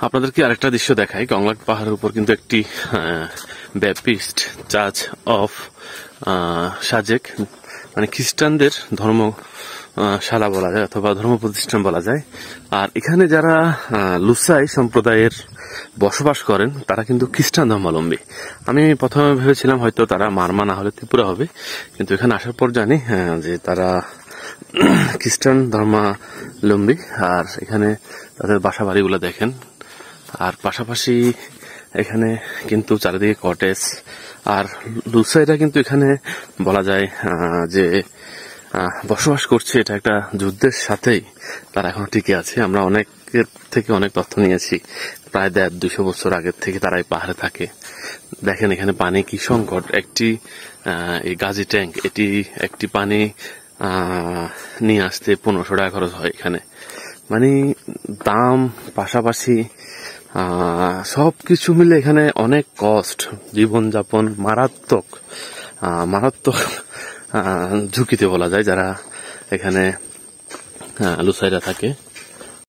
আপনাদেরকে আরেকটা দৃশ্য দেখাই। কংলাক পাহাড়ের উপর কিন্তু একটি ব্যাপটিস্ট চার্চ অফ সাজেক, মানে খ্রিস্টানদের ধর্মশালা বলা যায় অথবা ধর্ম প্রতিষ্ঠান বলা যায়। আর এখানে যারা লুসাই সম্প্রদায়ের বসবাস করেন তারা কিন্তু খ্রিস্টান ধর্মাবলম্বী। আমি প্রথমে ভেবেছিলাম হয়তো তারা মারমা না হলে ত্রিপুরা হবে, কিন্তু এখানে আসার পর জানি যে তারা খ্রিস্টান ধর্মাবলম্বী। আর এখানে তাদের বাসা বাড়িগুলো দেখেন। আর পাশাপাশি এখানে কিন্তু চারিদিকে কটেজ। আর লুসাইরা কিন্তু এখানে বলা যায় যে বসবাস করছে। এটা একটা যুদ্ধের সাথেই তারা এখনো টিকে আছে। আমরা অনেকের থেকে অনেক তথ্য নিয়েছি, প্রায় 150-200 বছর আগের থেকে তারা এই পাহাড়ে থাকে। দেখেন এখানে পানি কি সংকট। একটি এই গাজি ট্যাঙ্ক, এটি একটি পানি নিয়ে আসতে 1500 টাকা খরচ হয় এখানে। মানে দাম পাশাপাশি সবকিছু মিলে এখানে অনেক কষ্ট, জীবনযাপন মারাত্মক ঝুঁকিতে বলা যায় যারা এখানে লুসাইরা থাকে।